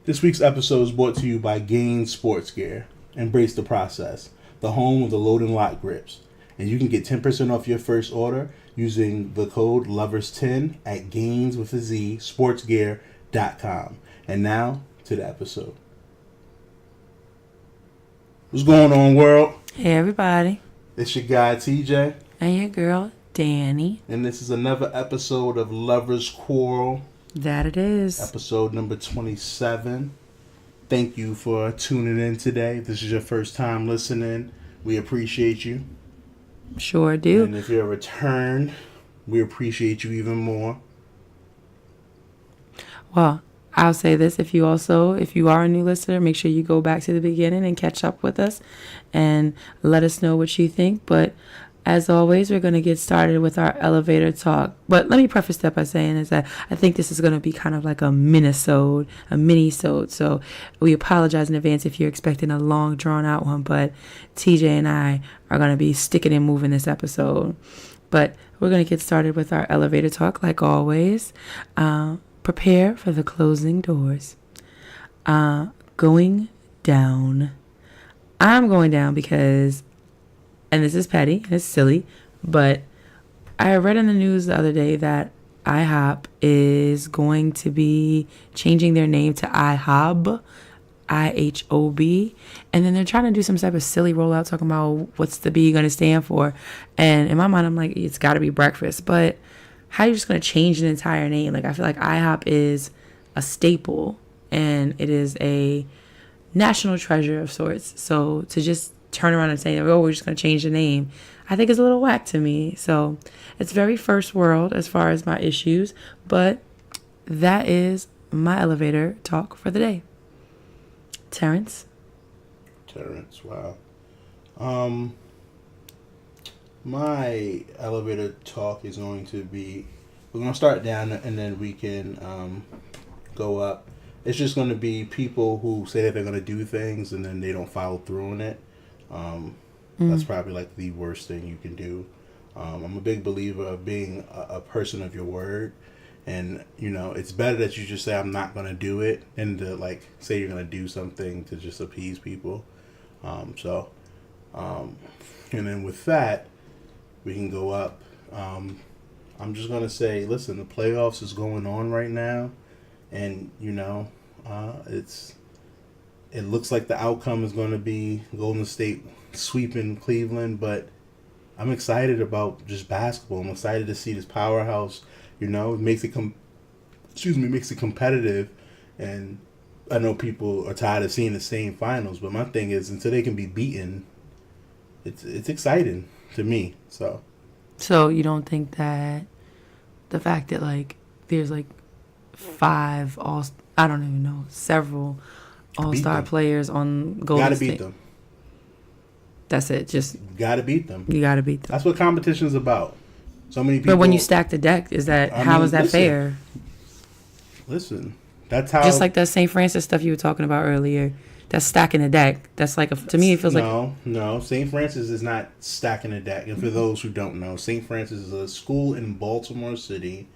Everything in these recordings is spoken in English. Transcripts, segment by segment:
This week's episode is brought to you by Gain Sports Gear. Embrace the process, the home of the load and lock grips. And you can get 10% off your first order using the code LOVERS10 at Gains with a Z sportsgear.com. And now to the episode. What's going on, world? Hey, everybody. It's your guy, TJ. And your girl, Dani. And this is another episode of Lovers Quarrel. That it is. Episode number 27. Thank you for tuning in today. If this is your first time listening, we appreciate you. Sure do. And if you're a return, we appreciate you even more. Well, I'll say this. If you are a new listener, make sure you go back to the beginning and catch up with us and let us know what you think. But as always, we're going to get started with our elevator talk. But let me preface that by saying is that I think this is going to be kind of like a mini-sode. So we apologize in advance if you're expecting a long, drawn-out one. But TJ and I are going to be sticking and moving this episode. But we're going to get started with our elevator talk like always. Prepare for the closing doors. Going down. I'm going down because... and this is petty, and it's silly, but I read in the news the other day that IHOP is going to be changing their name to IHOB, IHOB, and then they're trying to do some type of silly rollout talking about what's the B going to stand for, and in my mind, I'm like, it's got to be breakfast, but how are you just going to change the entire name? Like, I feel like IHOP is a staple, and it is a national treasure of sorts, so to just turn around and say, oh, we're just going to change the name, I think is a little whack to me. So it's very first world as far as my issues, but that is my elevator talk for the day. Terrence, wow. My elevator talk is going to be, we're going to start down and then we can go up. It's just going to be people who say that they're going to do things and then they don't follow through on it. That's probably like the worst thing you can do. I'm a big believer of being a person of your word, and you know it's better that you just say I'm not gonna do it than to like say you're gonna do something to just appease people. And then with that we can go up. I'm just gonna say, listen, the playoffs is going on right now, and you know it looks like the outcome is going to be Golden State sweeping Cleveland, but I'm excited about just basketball. I'm excited to see this powerhouse. You know, it makes it competitive, and I know people are tired of seeing the same finals. But my thing is, until they can be beaten, it's exciting to me. So you don't think that the fact that like there's like several all-star players on Golden State. Gotta beat them. That's it. Just gotta beat them. You gotta beat them. That's what competition's about. So many people. But when you stack the deck, how is that fair? Listen, that's how. Just like that St. Francis stuff you were talking about earlier. That's stacking the deck. That's like to me it feels like no. St. Francis is not stacking the deck. And for those who don't know, St. Francis is a school in Baltimore City.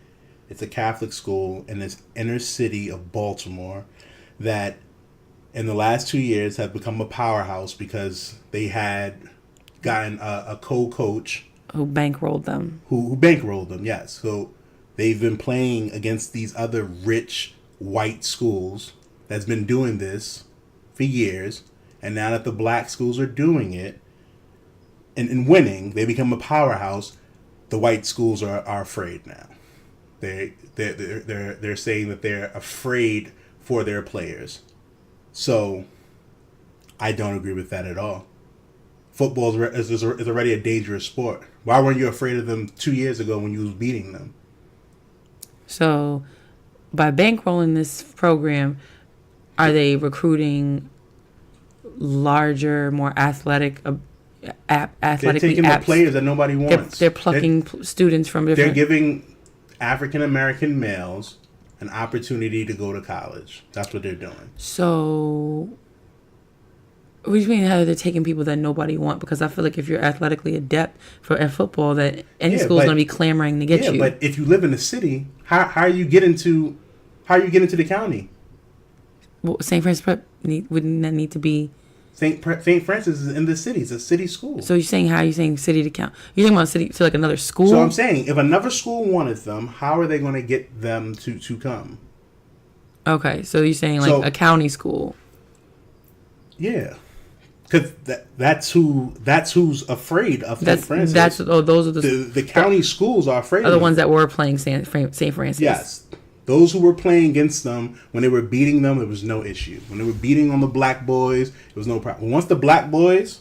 It's a Catholic school in this inner city of Baltimore that, in the last 2 years, have become a powerhouse because they had gotten a co-coach who bankrolled them. Who bankrolled them, yes. So they've been playing against these other rich white schools that's been doing this for years. And now that the black schools are doing it and winning, they become a powerhouse. The white schools are afraid now. They're saying that they're afraid for their players. So, I don't agree with that at all. Football is already a dangerous sport. Why weren't you afraid of them 2 years ago when you was beating them? So, by bankrolling this program, are they recruiting larger, more athletic, They're taking the players that nobody wants. They're plucking students from different... They're giving African American males an opportunity to go to college. That's what they're doing. So, what do you mean how they're taking people that nobody wants? Because I feel like if you're athletically adept at football, that any school's going to be clamoring to get you. Yeah, but if you live in the city, how are you getting to the county? Well, St. Francis Prep wouldn't that need to be? St. Francis is in the city. It's a city school. So you're saying how you're saying city to count? You're talking about city to like another school? So I'm saying if another school wanted them, how are they going to get them to come? Okay, so you're saying like a county school? Yeah, because that's who's afraid of St. Francis. Those are the county schools are afraid. Are the ones that were playing St. Francis? Yes. Those who were playing against them, when they were beating them, there was no issue. When they were beating on the black boys, there was no problem. Once the black boys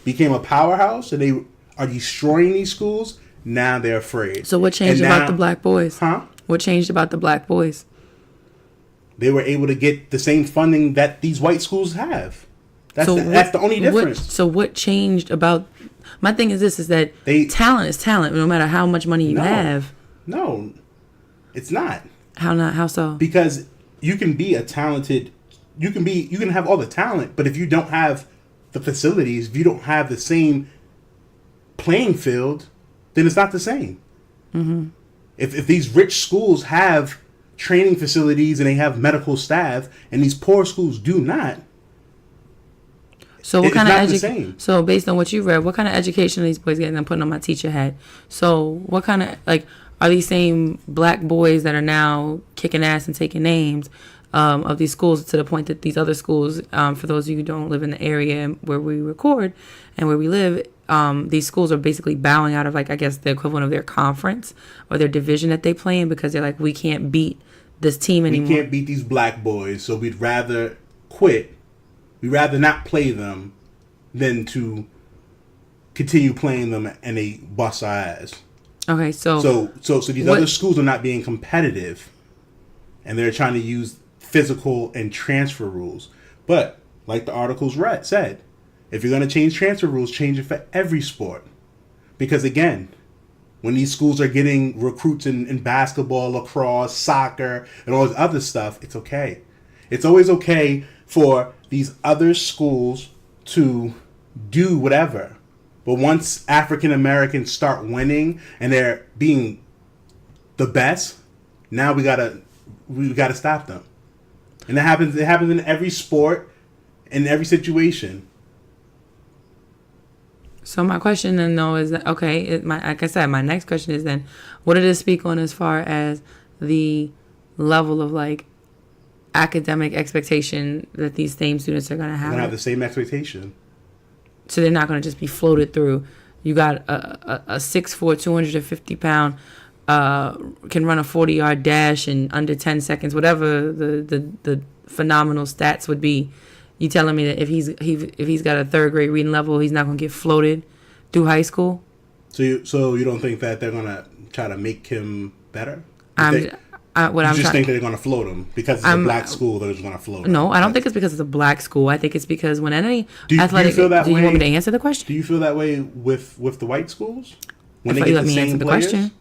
became a powerhouse and they are destroying these schools, now they're afraid. So what changed about the black boys? Huh? What changed about the black boys? They were able to get the same funding that these white schools have. That's the only difference. So what changed about... My thing is this, is that talent is talent, no matter how much money you have. No, it's not. How not? How so? Because you can be a talented, you can have all the talent, but if you don't have the facilities, if you don't have the same playing field, then it's not the same. Mm-hmm. If these rich schools have training facilities and they have medical staff, and these poor schools do not, so what kind of education? So based on what you read, what kind of education are these boys getting? I'm putting on my teacher hat. So what kind of are these same black boys that are now kicking ass and taking names of these schools to the point that these other schools, for those of you who don't live in the area where we record and where we live, these schools are basically bowing out of I guess the equivalent of their conference or their division that they play in because they're like, we can't beat this team anymore. We can't beat these black boys, so we'd rather quit. We'd rather not play them than to continue playing them and they bust our ass. Okay, so these other schools are not being competitive, and they're trying to use physical and transfer rules. But like the articles said, if you're going to change transfer rules, change it for every sport. Because again, when these schools are getting recruits in basketball, lacrosse, soccer, and all this other stuff, it's okay. It's always okay for these other schools to do whatever. But once African Americans start winning and they're being the best, now we gotta stop them. And it happens in every sport, in every situation. So my question then though is that, okay, like I said, my next question is then, what did it speak on as far as the level of academic expectation that these same students are gonna have? They're gonna have the same expectation. So they're not going to just be floated through. You got a 6'4", 250-pound, can run a 40-yard dash in under 10 seconds, whatever the phenomenal stats would be. You telling me that if he's got a third grade reading level, he's not going to get floated through high school? So you don't think that they're going to try to make him better? You just think they're going to float him because it's a black school. They're just going to float him. No, I don't think it's because it's a black school. I think it's because when any athletic. Do you feel that way? Do you want me to answer the question? Do you feel that way with the white schools? When you let me answer the question,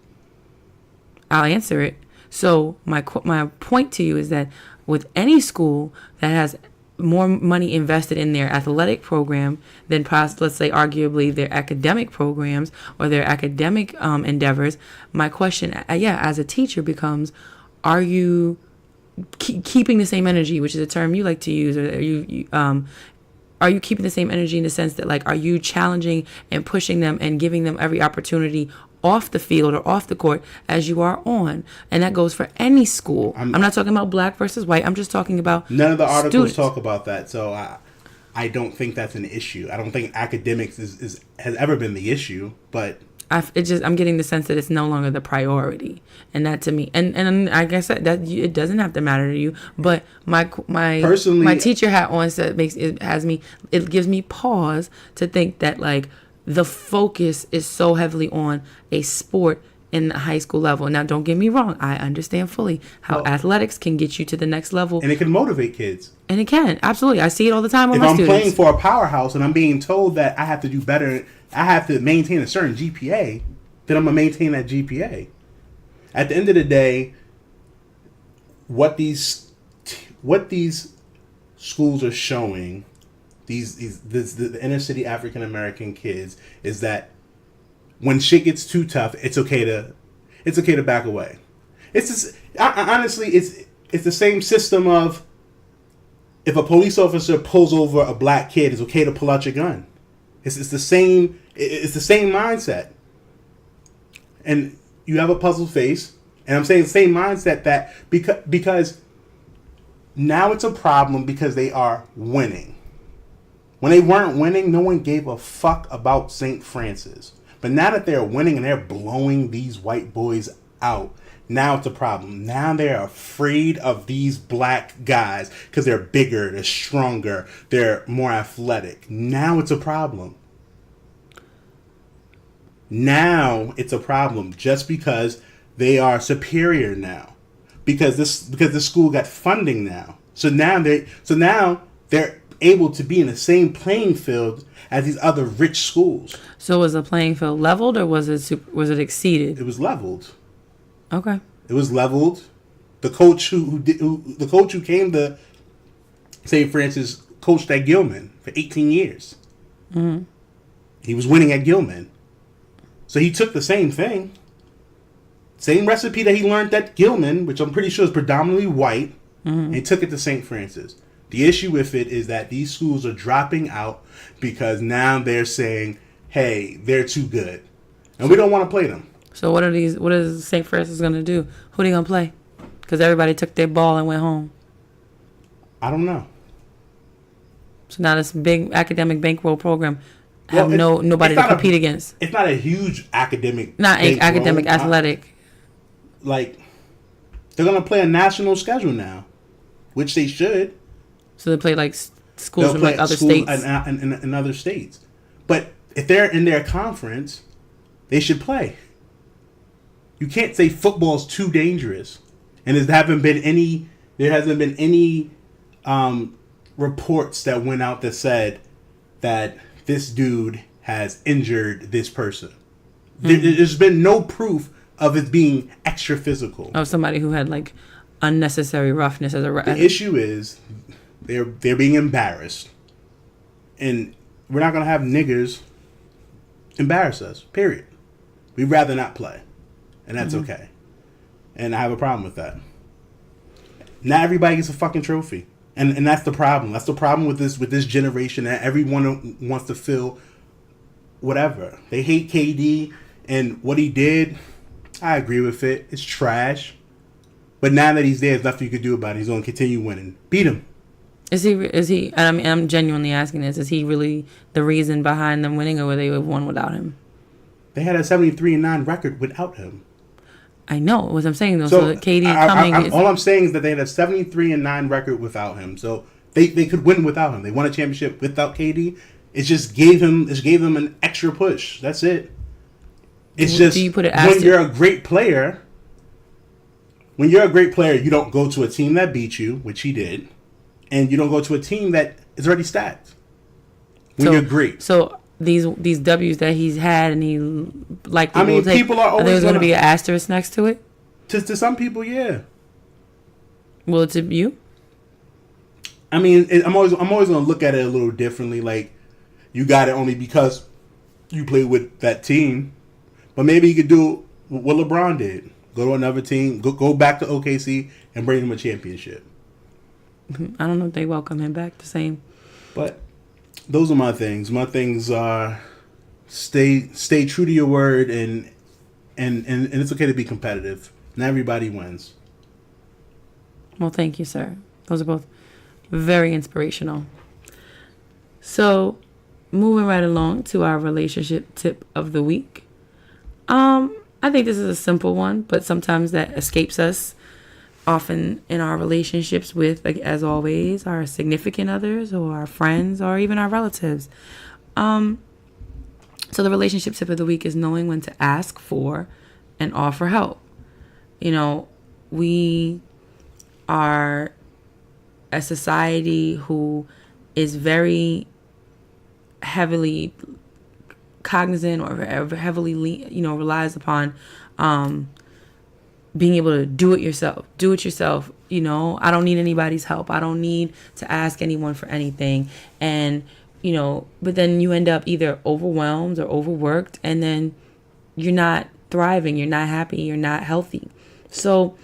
I'll answer it. So my point to you is that with any school that has more money invested in their athletic program than let's say arguably their academic programs or their academic endeavors, my question, as a teacher becomes, are you keeping the same energy, which is a term you like to use, or are you keeping the same energy in the sense that are you challenging and pushing them and giving them every opportunity off the field or off the court as you are on? And that goes for any school. I'm not talking about black versus white. I'm just talking about none of the articles students. Talk about that. So I don't think that's an issue. I don't think academics has ever been the issue, but I'm getting the sense that it's no longer the priority, and that to me, and like I said, that it doesn't have to matter to you. But my teacher hat on it gives me pause to think that the focus is so heavily on a sport in the high school level. Now, don't get me wrong, I understand fully how athletics can get you to the next level, and it can motivate kids. And it can, absolutely. I see it all the time with my students. If I'm playing for a powerhouse and I'm being told that I have to do better, I have to maintain a certain GPA, then I'm going to maintain that GPA. At the end of the day, what these schools are showing, the inner city African American kids, is that when shit gets too tough, it's okay to back away. It's just, honestly, it's the same system of if a police officer pulls over a black kid, it's okay to pull out your gun. It's the same. It's the same mindset. And you have a puzzled face, and I'm saying the same mindset that because now it's a problem because they are winning. When they weren't winning, no one gave a fuck about St. Francis. But now that they're winning and they're blowing these white boys out, now it's a problem. Now they're afraid of these black guys because they're bigger, they're stronger, they're more athletic. Now it's a problem. Now it's a problem just because they are superior now. Because the school got funding now. So now they're able to be in the same playing field as these other rich schools. So was the playing field leveled or was it exceeded? It was leveled. Okay. It was leveled. The coach the coach who came to St. Francis coached at Gilman for 18 years. Mm-hmm. He was winning at Gilman. So he took the same thing. Same recipe that he learned at Gilman, which I'm pretty sure is predominantly white, and he took it to St. Francis. The issue with it is that these schools are dropping out because now they're saying, hey, they're too good. And we don't want to play them. So what is St. Francis going to do? Who are they going to play? Because everybody took their ball and went home. I don't know. So now this big academic bankroll program have nobody to compete against. It's not a huge academic. Not academic, athletic. Like, they're going to play a national schedule now, which they should. So they play like schools from like other states? And other states. But if they're in their conference, they should play. You can't say football's too dangerous. And there hasn't been any reports that went out that said that this dude has injured this person. There's been no proof of it being extra physical. Of somebody who had like unnecessary roughness as a The issue is they're being embarrassed. And we're not going to have niggers embarrass us, period. We'd rather not play. And that's okay. And I have a problem with that. Not everybody gets a fucking trophy. And that's the problem. That's the problem with this generation, that everyone wants to feel whatever. They hate KD and what he did. I agree with it. It's trash. But now that he's there, there's nothing you can do about it. He's going to continue winning. Beat him. Is he? I mean, I'm genuinely asking this. Is he really the reason behind them winning, or would they have won without him? They had a 73-9 record without him. I know what I'm saying though. So KD coming. All I'm saying is that they had a 73-9 record without him. So they could win without him. They won a championship without KD. It just gave him an extra push. That's it. It's just, do you put it when you're a great player. When you're a great player, you don't go to a team that beat you, which he did, and you don't go to a team that is already stacked. When you're great. So these W's that he's had, and he likely will take, people are always going to be an asterisk next to it. To some people, yeah. Will it to you? I mean, I'm always going to look at it a little differently. Like, you got it only because you played with that team, but maybe you could do what LeBron did. Go to another team, go back to OKC, and bring him a championship. I don't know if they welcome him back the same. But those are my things. My things are stay true to your word, and it's okay to be competitive. Not everybody wins. Well, thank you, sir. Those are both very inspirational. So, moving right along to our relationship tip of the week. I think this is a simple one, but sometimes that escapes us often in our relationships with, like, as always, our significant others or our friends or even our relatives. So the relationship tip of the week is knowing when to ask for and offer help. You know, we are a society who is very heavily cognizant or heavily, relies upon being able to do it yourself. I don't need anybody's help. I don't need to ask anyone for anything. And, but then you end up either overwhelmed or overworked, and then you're not thriving. You're not happy. You're not healthy. So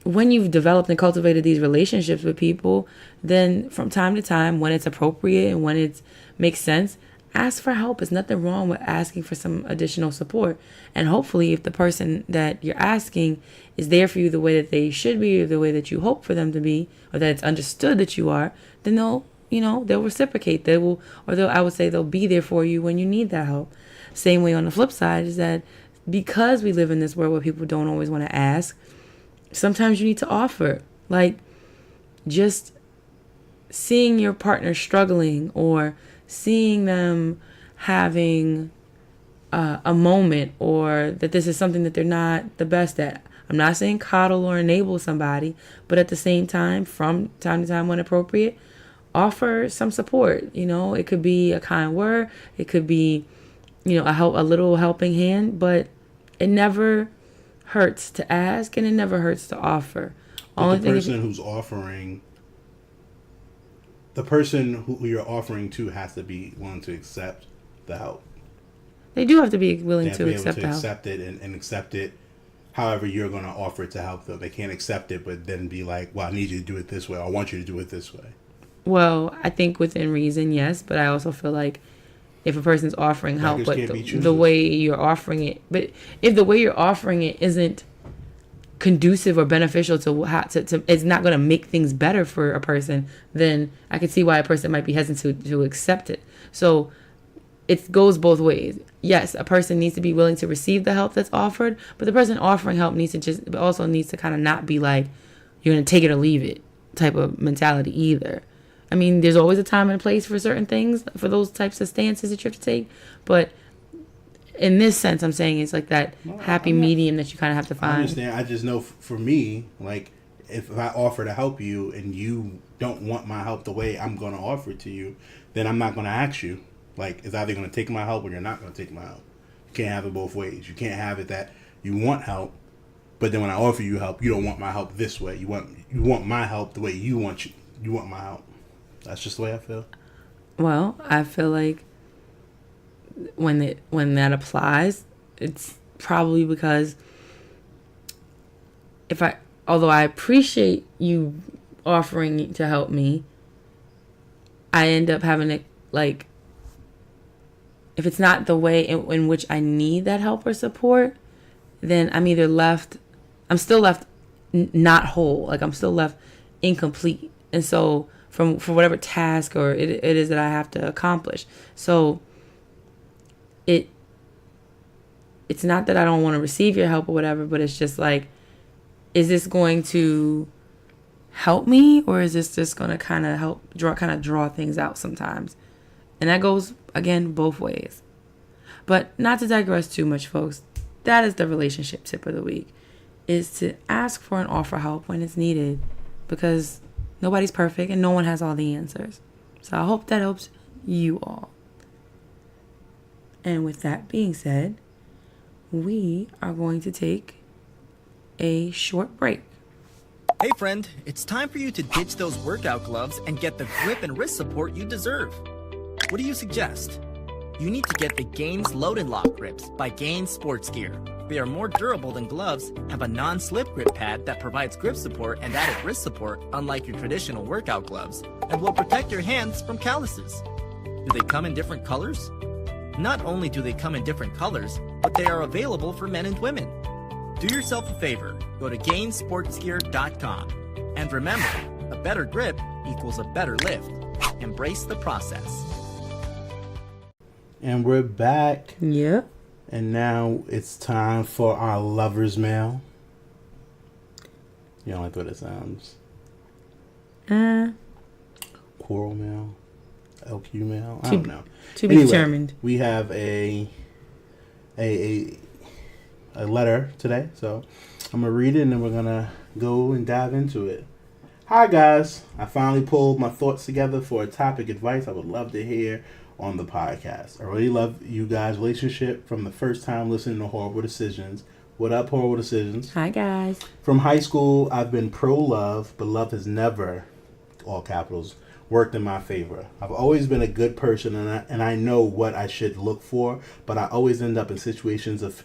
when you've developed and cultivated these relationships with people, then from time to time, when it's appropriate and when it makes sense, ask for help. There's nothing wrong with asking for some additional support. And hopefully, if the person that you're asking is there for you the way that they should be, or the way that you hope for them to be, or that it's understood that you are, then they'll reciprocate. I would say they'll be there for you when you need that help. Same way on the flip side is that because we live in this world where people don't always want to ask, sometimes you need to offer. Like, just seeing your partner struggling, or seeing them having a moment, or that this is something that they're not the best at. I'm not saying coddle or enable somebody, but at the same time, from time to time when appropriate, offer some support. It could be a kind word, it could be a little helping hand, but it never hurts to ask, and it never hurts to offer. But the person who you're offering to has to be willing to accept the help. They do have to be willing to accept the help. Accept it and accept it however you're going to offer it to help them. They can't accept it but then be like, well, I need you to do it this way. I want you to do it this way. Well, I think within reason, yes, but I also feel like if a person's offering help, but the way you're offering it, but if the way you're offering it isn't conducive or beneficial to it's not going to make things better for a person, then I can see why a person might be hesitant to accept it. So it goes both ways. Yes, a person needs to be willing to receive the help that's offered, but the person offering help needs to kind of not be like, you're going to take it or leave it type of mentality either. I mean, there's always a time and a place for certain things, for those types of stances that you have to take. But in this sense, I'm saying it's like that happy medium that you kind of have to find. I understand. I just know for me, like, if I offer to help you and you don't want my help the way I'm going to offer it to you, then I'm not going to ask you. Like, it's either going to take my help or you're not going to take my help. You can't have it both ways. You can't have it that you want help, but then when I offer you help, you don't want my help this way. You want my help the way you want my help. That's just the way I feel. Well, I feel like when that applies, it's probably because although I appreciate you offering to help me, I end up having to, like, if it's not the way in which I need that help or support, then I'm still left not whole. Like, I'm still left incomplete. And so for whatever task or it is that I have to accomplish. So it's not that I don't want to receive your help or whatever, but it's just like, is this going to help me, or is this just going to kind of draw things out sometimes? And that goes, again, both ways. But not to digress too much, folks, that is the relationship tip of the week, is to ask for and offer help when it's needed, because nobody's perfect and no one has all the answers. So I hope that helps you all. And with that being said, we are going to take a short break. Hey friend, it's time for you to ditch those workout gloves and get the grip and wrist support you deserve. What do you suggest? You need to get the Gaines Load and Lock grips by Gaines Sports Gear. They are more durable than gloves, have a non-slip grip pad that provides grip support and added wrist support unlike your traditional workout gloves, and will protect your hands from calluses. Do they come in different colors? Not only do they come in different colors, but they are available for men and women. Do yourself a favor, go to GainesSportsGear.com. And remember, a better grip equals a better lift. Embrace the process. And we're back. Yep. And now it's time for our Lovers Mail. You don't like what it sounds? Quarrel Mail? LQ Mail? I don't know. To be determined. We have a letter today, so I'm going to read it and then we're going to go and dive into it. Hi guys, I finally pulled my thoughts together for a topic advice I would love to hear on the podcast. I really love you guys' relationship from the first time listening to Horrible Decisions. What up, Horrible Decisions? Hi guys. From high school, I've been pro-love, but love has never, all capitals, worked in my favor. I've always been a good person and I know what I should look for, but I always end up in situations of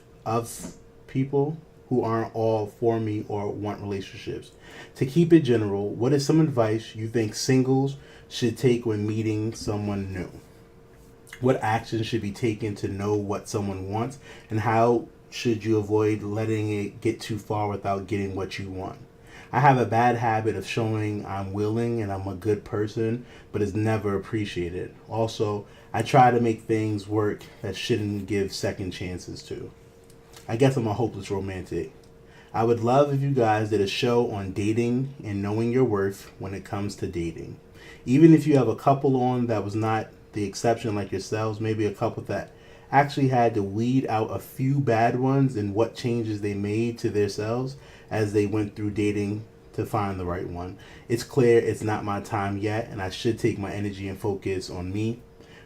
people who aren't all for me or want relationships. To keep it general, what is some advice you think singles should take when meeting someone new? What actions should be taken to know what someone wants, and how should you avoid letting it get too far without getting what you want? I have a bad habit of showing I'm willing and I'm a good person, but it's never appreciated. Also, I try to make things work that shouldn't give second chances to. I guess I'm a hopeless romantic. I would love if you guys did a show on dating and knowing your worth when it comes to dating. Even if you have a couple on that was not the exception like yourselves, maybe a couple that actually had to weed out a few bad ones and what changes they made to themselves as they went through dating to find the right one. It's clear it's not my time yet, and I should take my energy and focus on me,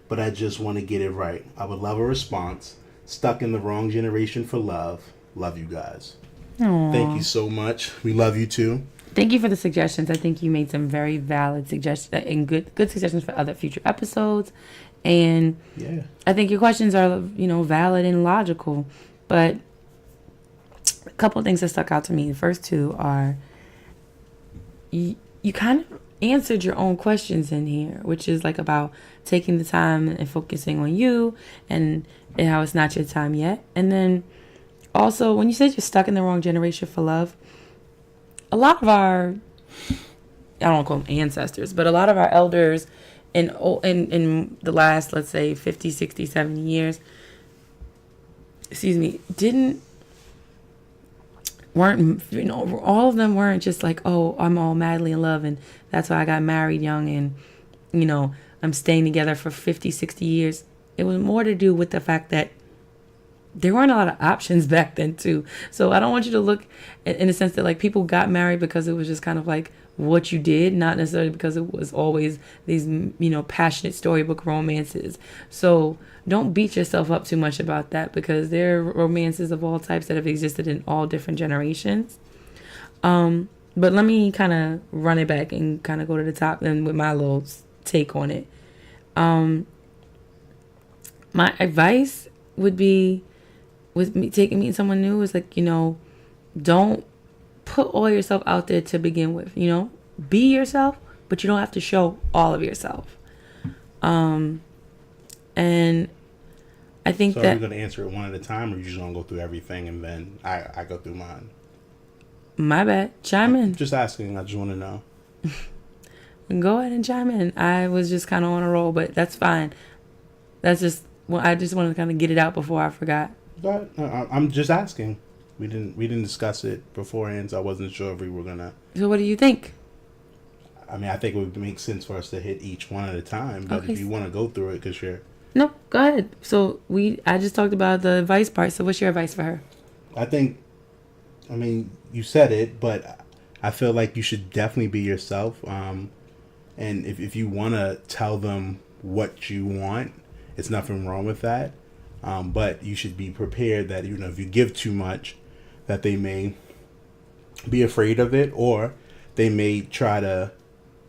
but I just want to get it right. I would love a response. Stuck in the wrong generation for love. Love you guys. Aww. Thank you so much. We love you too. Thank you for the suggestions. I think you made some very valid suggestions and good suggestions for other future episodes. And yeah, I think your questions are, valid and logical. But a couple of things that stuck out to me. The first two are you kind of answered your own questions in here, which is like about taking the time and focusing on you and how it's not your time yet. And then also, when you said you're stuck in the wrong generation for love, a lot of our, I don't want to call them ancestors, but a lot of our elders in the last, let's say, 50, 60, 70 years, all of them weren't just like, oh, I'm all madly in love and that's why I got married young and, I'm staying together for 50, 60 years. It was more to do with the fact that there weren't a lot of options back then too. So I don't want you to look in the sense that like people got married because it was just kind of like what you did, not necessarily because it was always these, passionate storybook romances. So don't beat yourself up too much about that because there are romances of all types that have existed in all different generations. But let me kind of run it back and kind of go to the top and with my little take on it. My advice would be with meeting someone new is like, don't put all yourself out there to begin with, be yourself, but you don't have to show all of yourself. And I think so that. are you going to answer it one at a time or you just going to go through everything and then I go through mine? My bad. Chime in. Just asking. I just want to know. Go ahead and chime in. I was just kind of on a roll, but that's fine. That's just, I just wanted to kind of get it out before I forgot. But I'm just asking. We didn't discuss it beforehand, so I wasn't sure if we were gonna. So what do you think? I mean, I think it would make sense for us to hit each one at a time. But Okay. if you want to go through it, because you're. No, go ahead. So I just talked about the advice part. So what's your advice for her? I mean, you said it, but I feel like you should definitely be yourself. And if you want to tell them what you want, it's nothing wrong with that. But you should be prepared that, if you give too much, that they may be afraid of it or they may try to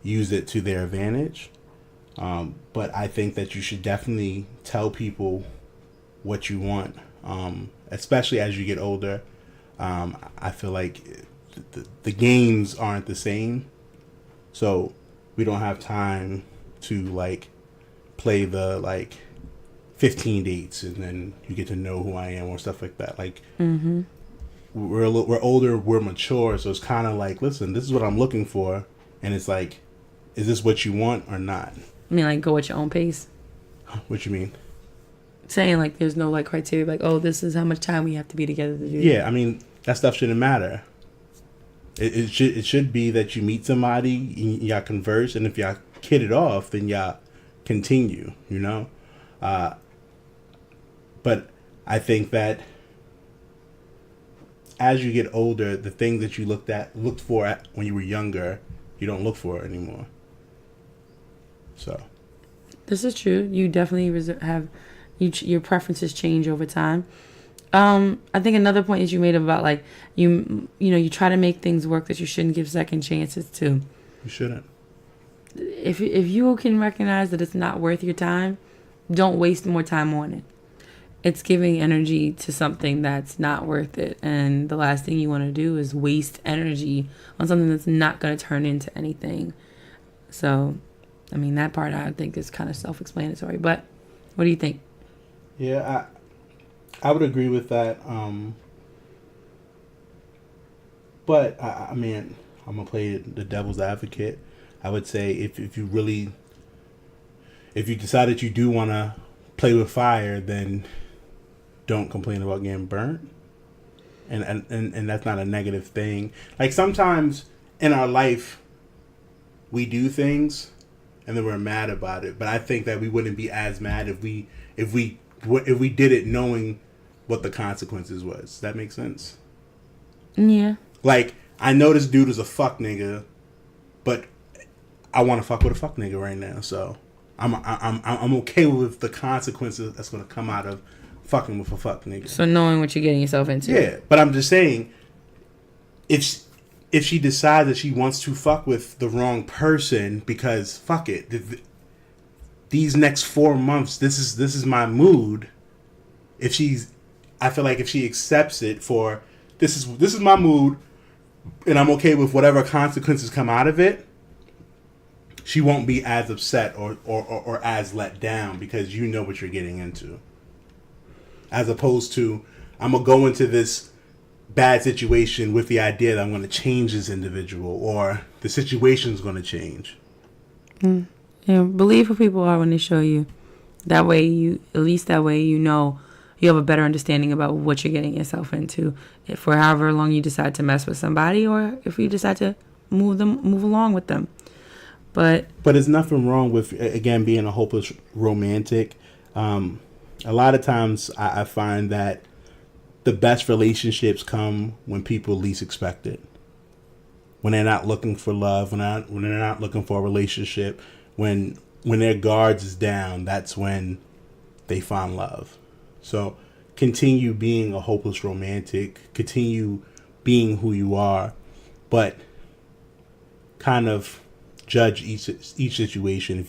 use it to their advantage. But I think that you should definitely tell people what you want, especially as you get older. I feel like the games aren't the same. So we don't have time to play the 15 dates and then you get to know who I am or stuff like that. We're older, we're mature, so it's kind of like, listen, this is what I'm looking for, and it's like, is this what you want or not? I mean, go at your own pace. What you mean? Saying there's no criteria, oh, this is how much time we have to be together to do. Yeah, I mean that stuff shouldn't matter. It should be that you meet somebody, y'all converse, and if y'all hit it off, then y'all continue. But I think that as you get older, the things that you looked for when you were younger, you don't look for anymore. So this is true. You definitely have your preferences change over time. I think another point that you made about you try to make things work that you shouldn't give second chances to. You shouldn't. If you can recognize that it's not worth your time, don't waste more time on it. it's giving energy to something that's not worth it. And the last thing you want to do is waste energy on something that's not going to turn into anything. So, I mean, that part I think is kind of self-explanatory. But what do you think? Yeah, I would agree with that. But, I mean, I'm going to play the devil's advocate. I would say if you decide that you do want to play with fire, then don't complain about getting burnt. And that's not a negative thing. Like, sometimes in our life, we do things and then we're mad about it. But I think that we wouldn't be as mad if we did it knowing what the consequences was. Does that make sense? Yeah. Like, I know this dude is a fuck nigga, but I want to fuck with a fuck nigga right now. So I'm okay with the consequences that's going to come out of fucking with a fuck nigga. So knowing what you're getting yourself into. Yeah, but I'm just saying, if she decides that she wants to fuck with the wrong person because fuck it, these next 4 months, this is my mood. I feel like if she accepts it for this is my mood, and I'm okay with whatever consequences come out of it, she won't be as upset or as let down because you know what you're getting into. As opposed to, I'm going to go into this bad situation with the idea that I'm going to change this individual or the situation's going to change. Yeah, believe who people are when they show you. That way you know you have a better understanding about what you're getting yourself into. For however long you decide to mess with somebody, or if you decide to move along with them. But there's nothing wrong with, again, being a hopeless romantic. A lot of times I find that the best relationships come when people least expect it. When they're not looking for love, when they're not looking for a relationship, when their guards is down, that's when they find love. So continue being a hopeless romantic, continue being who you are, but kind of judge each situation.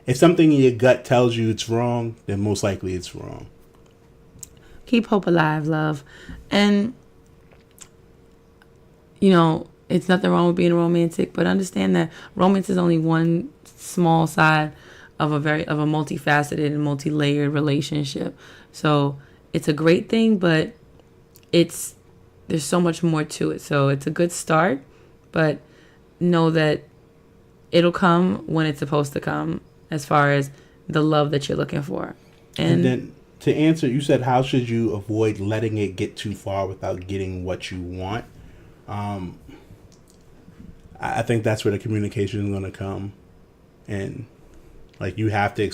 If something in your gut tells you it's wrong, then most likely it's wrong. Keep hope alive, love. And, it's nothing wrong with being a romantic, but understand that romance is only one small side of a multifaceted and multi-layered relationship. So it's a great thing, but there's so much more to it. So it's a good start, but know that it'll come when it's supposed to come, as far as the love that you're looking for. And then to answer, you said, how should you avoid letting it get too far without getting what you want? I think that's where the communication is going to come. And like, you have to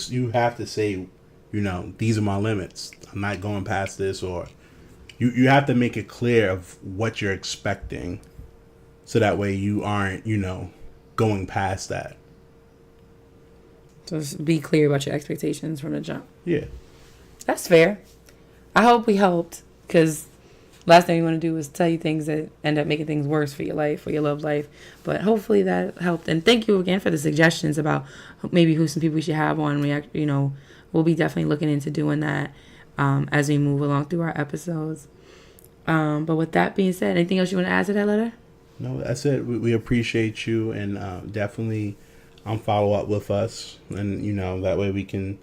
say, these are my limits. I'm not going past this, or you have to make it clear of what you're expecting. So that way you aren't, going past that. So just be clear about your expectations from the jump. Yeah. That's fair. I hope we helped, because last thing we want to do is tell you things that end up making things worse for your life, for your love life. But hopefully that helped. And thank you again for the suggestions about maybe who some people we should have on. We'll be definitely looking into doing that as we move along through our episodes. But with that being said, anything else you want to add to that letter? No, that's it. We appreciate you, and definitely follow up with us. And, that way we can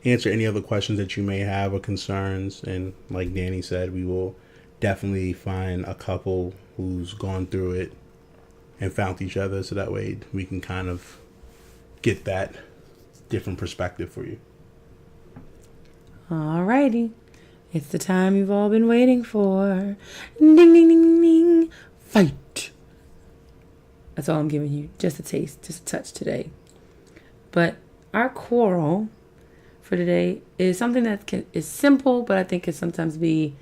answer any other questions that you may have or concerns. And like Dani said, we will definitely find a couple who's gone through it and found each other, so that way we can kind of get that different perspective for you. Alrighty. It's the time you've all been waiting for. Ding, ding, ding, ding, ding. Fight. That's all I'm giving you. Just a taste, just a touch today. But our quarrel for today is something that is simple, but I think can sometimes be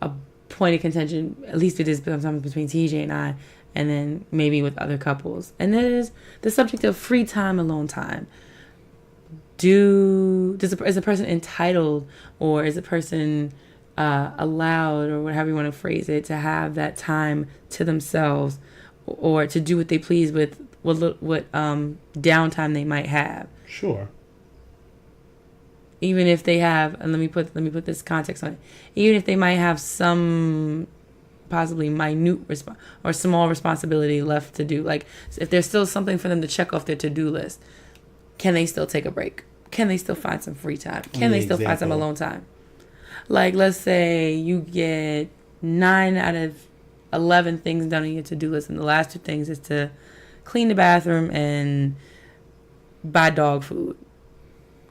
a point of contention. At least it is sometimes between TJ and I, and then maybe with other couples. And that is the subject of free time, alone time. Is a person entitled, or is a person allowed, or whatever you want to phrase it, to have that time to themselves, or to do what they please with what downtime they might have? Sure. even if they have, and let me put this context on it, even if they might have some possibly minute or small responsibility left to do, like if there's still something for them to check off their to-do list, can they still take a break? Can they still find some free time? Can they still find some alone time? Like, let's say you get 9 out of 11 things done on your to-do list, and the last 2 things is to clean the bathroom and buy dog food.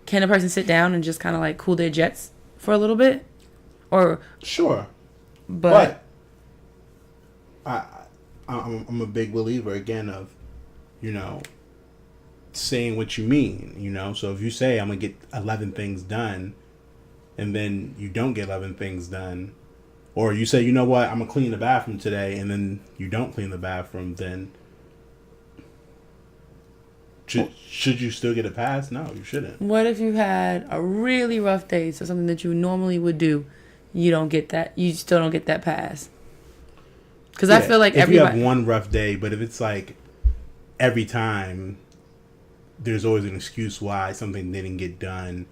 Can a person sit down and just kind of like cool their jets for a little bit? Or sure, but I'm a big believer again of, saying what you mean. So if you say I'm gonna get 11 things done, and then you don't get 11 things done, or you say, you know what, I'm gonna clean the bathroom today, and then you don't clean the bathroom, then should you still get a pass? No, you shouldn't. What if you had a really rough day, so something that you normally would do, you don't get that, you still don't get that pass? Because I feel like if you have one rough day, but if it's like every time there's always an excuse why something didn't get done,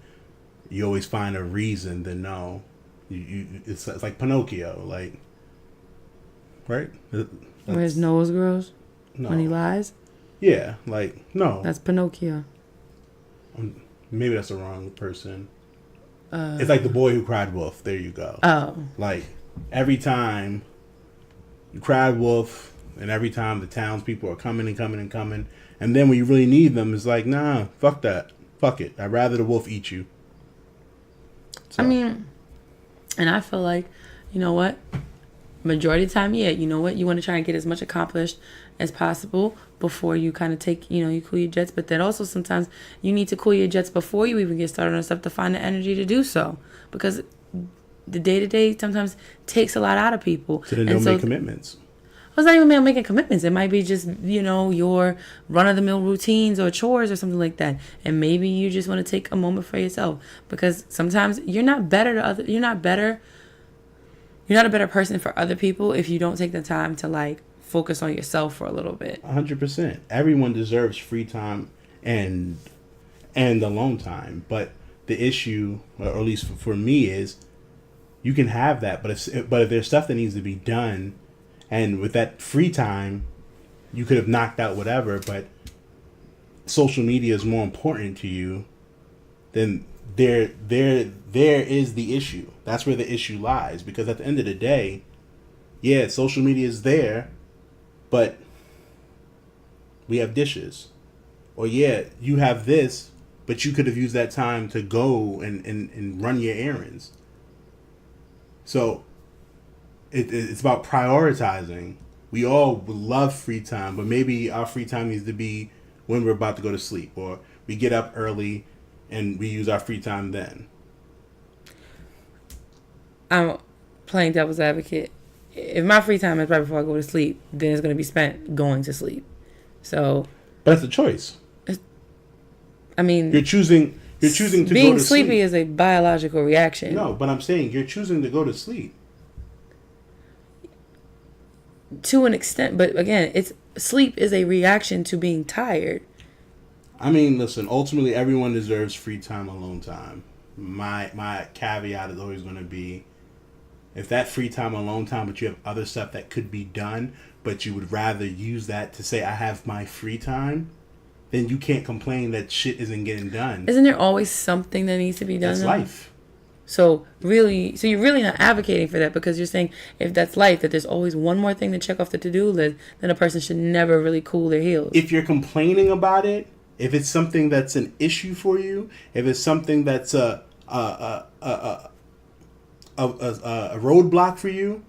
you always find a reason, then no. It's like Pinocchio, like, right? Where his nose grows when he lies? Yeah, like, no. That's Pinocchio. Maybe that's the wrong person. It's like the boy who cried wolf. There you go. Oh. Like, every time you cried wolf, and every time the townspeople are coming and coming and coming, and then when you really need them, it's like, nah, fuck that. Fuck it. I'd rather the wolf eat you. So. I mean, and I feel like, you know what? Majority of the time, yeah, you know what? You want to try and get as much accomplished as possible before you kind of take, you cool your jets. But then also sometimes you need to cool your jets before you even get started on stuff to find the energy to do so. Because the day-to-day sometimes takes a lot out of people. So then don't make commitments. It's not even making commitments. It might be just, your run-of-the-mill routines or chores or something like that. And maybe you just want to take a moment for yourself. Because sometimes you're not a better person for other people if you don't take the time to, like, focus on yourself for a little bit. 100%. Everyone deserves free time and alone time. But the issue, or at least for me, is you can have that. But if there's stuff that needs to be done, and with that free time, you could have knocked out whatever, but social media is more important to you, then there is the issue. That's where the issue lies. Because at the end of the day, yeah, social media is there, but we have dishes. Or yeah, you have this, but you could have used that time to go and run your errands. So it's about prioritizing. We all love free time, but maybe our free time needs to be when we're about to go to sleep, or we get up early and we use our free time then. I'm playing devil's advocate. If my free time is right before I go to sleep, then it's going to be spent going to sleep. So, but that's a choice. I mean, you're choosing to go to sleep. Being sleepy is a biological reaction. No, but I'm saying you're choosing to go to sleep. To an extent, but again, sleep is a reaction to being tired. I mean, listen, ultimately everyone deserves free time, alone time. My caveat is always going to be, if that free time, alone time, but you have other stuff that could be done, but you would rather use that to say, I have my free time, then you can't complain that shit isn't getting done. Isn't there always something that needs to be done? That's life. So you're really not advocating for that, because you're saying if that's life, that there's always one more thing to check off the to-do list, then a person should never really cool their heels. If you're complaining about it, if it's something that's an issue for you, if it's something that's a roadblock for you,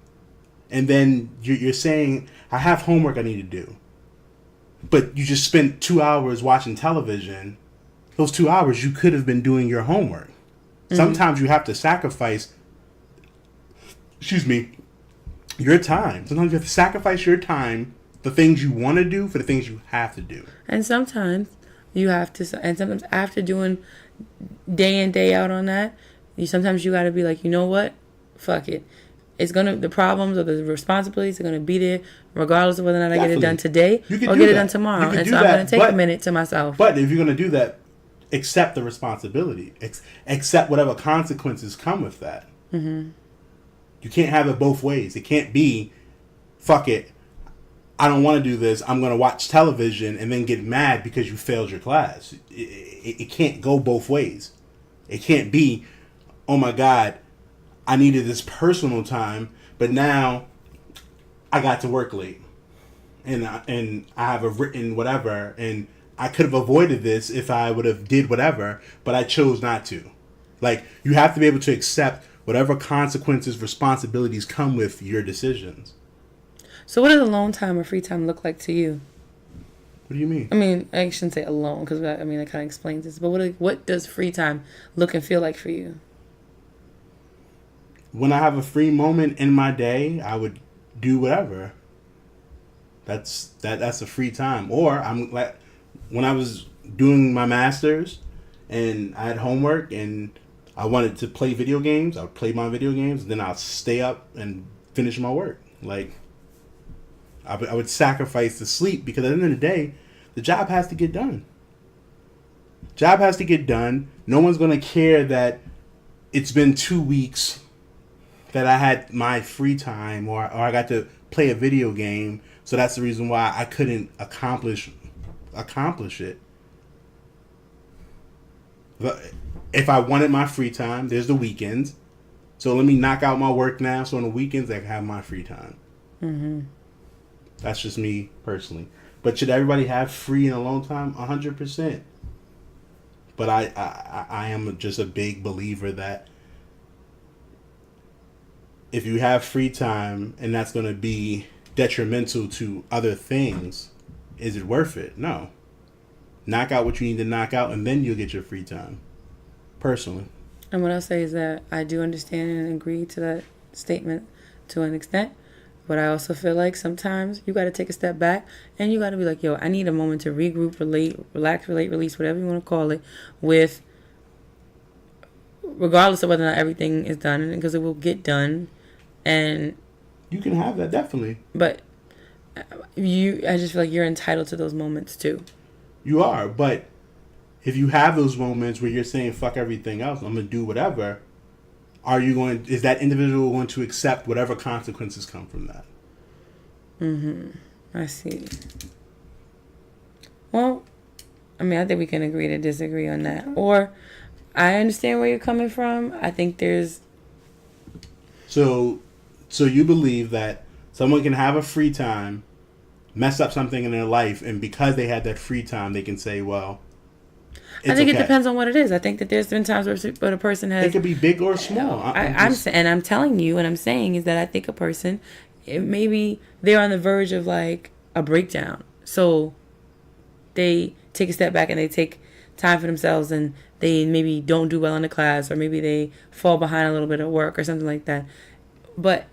and then you're saying, I have homework I need to do, but you just spent 2 hours watching television, those 2 hours you could have been doing your homework. Mm-hmm. Sometimes you have to sacrifice, your time. Sometimes you have to sacrifice your time, the things you want to do, for the things you have to do. And sometimes you have to, and sometimes after doing day in, day out on that, sometimes you got to be like, you know what? Fuck it. The problems or the responsibilities are going to be there regardless of whether or not I get it done today or get it done tomorrow. And so I'm going to take a minute to myself. But if you're going to do that, accept the responsibility. Accept whatever consequences come with that. Mm-hmm. You can't have it both ways. It can't be, fuck it, I don't want to do this. I'm going to watch television and then get mad because you failed your class. It can't go both ways. It can't be, oh my God, I needed this personal time, but now I got to work late. And I have a written whatever, and I could have avoided this if I would have did whatever, but I chose not to. Like, you have to be able to accept whatever consequences, responsibilities come with your decisions. So what does alone time or free time look like to you? What do you mean? I mean, I shouldn't say alone because that kind of explains this. But what does free time look and feel like for you? When I have a free moment in my day, I would do whatever. That's a free time. Or I'm like, when I was doing my master's and I had homework and I wanted to play video games, I would play my video games, and then I'll stay up and finish my work. Like, I would sacrifice the sleep because at the end of the day, the job has to get done. Job has to get done. No one's going to care that it's been 2 weeks that I had my free time or I got to play a video game. So that's the reason why I couldn't accomplish it. But if I wanted my free time, there's the weekends. So let me knock out my work now. So on the weekends, I can have my free time. Mm-hmm. That's just me personally. But should everybody have free and alone time? 100%. But I am just a big believer that if you have free time and that's going to be detrimental to other things, is it worth it? No. Knock out what you need to knock out and then you'll get your free time. Personally. And what I'll say is that I do understand and agree to that statement to an extent. But I also feel like sometimes you got to take a step back and you got to be like, yo, I need a moment to regroup, relax, release, whatever you want to call it, with, regardless of whether or not everything is done, because it will get done. And you can have that, definitely. But I just feel like you're entitled to those moments too. You are, but if you have those moments where you're saying, fuck everything else, I'm going to do whatever, is that individual going to accept whatever consequences come from that? Mm-hmm. I see. Well, I mean, I think we can agree to disagree on that. Or, I understand where you're coming from. I think there's... So you believe that someone can have a free time, mess up something in their life, and because they had that free time, they can say, well... I think it depends on what it is. I think that there's been times where a person has... It could be big or small. I'm telling you, what I'm saying is that I think a person, maybe they're on the verge of like a breakdown. So they take a step back and they take time for themselves and they maybe don't do well in the class or maybe they fall behind a little bit at work or something like that. But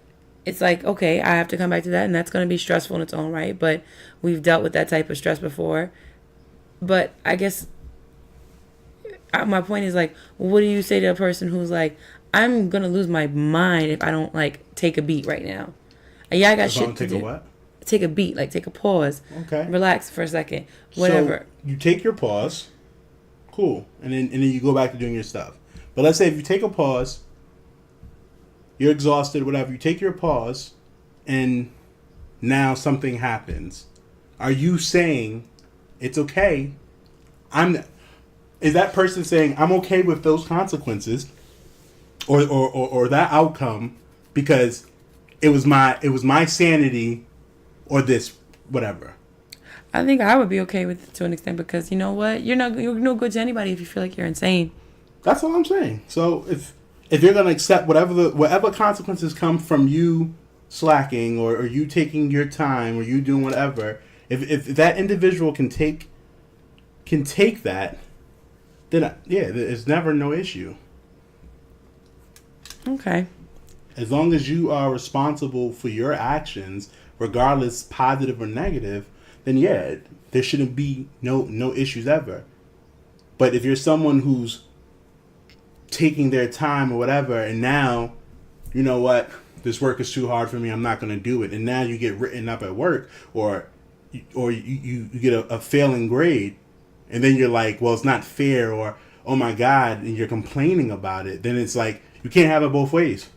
it's like, okay, I have to come back to that and that's going to be stressful in its own right. But we've dealt with that type of stress before. But I guess... my point is like, what do you say to a person who's like, I'm gonna lose my mind if I don't like take a beat right now? And yeah, I got shit to do. Take a what? Take a beat, like take a pause. Okay. Relax for a second. Whatever. So you take your pause. Cool. And then you go back to doing your stuff. But let's say if you take a pause, you're exhausted, whatever, you take your pause and now something happens. Are you saying it's okay? Is that person saying, I'm okay with those consequences or that outcome because it was my sanity or this, whatever? I think I would be okay with it to an extent because you know what? You're no good to anybody if you feel like you're insane. That's all I'm saying. So if you're going to accept whatever consequences come from you slacking or you taking your time or you doing whatever, if that individual can take that, then there's never no issue. Okay. As long as you are responsible for your actions, regardless positive or negative, then there shouldn't be no issues ever. But if you're someone who's taking their time or whatever, and now, you know what, this work is too hard for me, I'm not going to do it, and now you get written up at work, or you get a failing grade, and then you're like, well, it's not fair, or oh my God, and you're complaining about it, then it's like you can't have it both ways.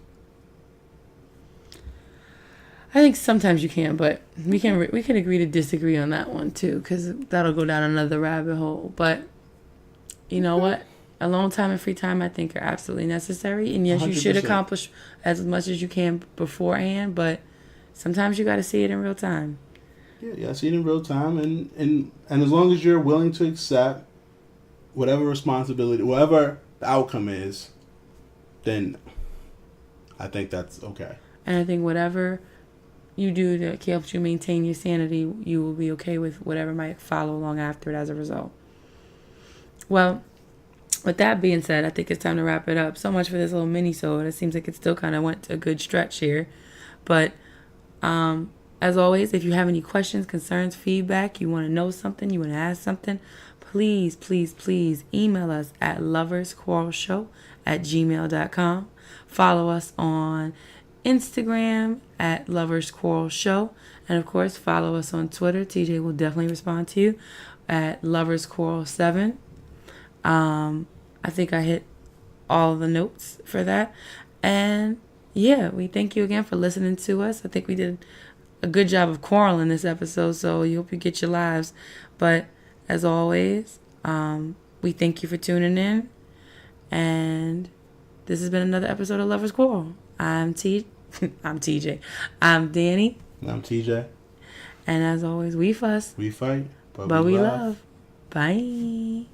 I think sometimes you can, but we can agree to disagree on that one too, because that'll go down another rabbit hole. But you know what? Alone time and free time, I think, are absolutely necessary. And yes, 100%. You should accomplish as much as you can beforehand, but sometimes you got to see it in real time. Yeah, see it in real time, and as long as you're willing to accept whatever responsibility, whatever the outcome is, then I think that's okay. And I think whatever you do that helps you maintain your sanity, you will be okay with whatever might follow along after it as a result. Well, with that being said, I think it's time to wrap it up. So much for this little mini-sode. It seems like it still kind of went to a good stretch here. But as always, if you have any questions, concerns, feedback, you want to know something, you want to ask something, please, please, please email us at loversquarrelshow@gmail.com. Follow us on Instagram at Lovers Quarrel Show. And of course, follow us on Twitter. TJ will definitely respond to you at Lovers Quarrel 7. I think I hit all the notes for that. And yeah, we thank you again for listening to us. I think we did a good job of quarreling this episode, so we hope you get your lives. But as always, we thank you for tuning in. And this has been another episode of Lovers Quarrel. I'm TJ. I'm Dani. I'm TJ. And as always, we fuss. We fight. But we love. Bye.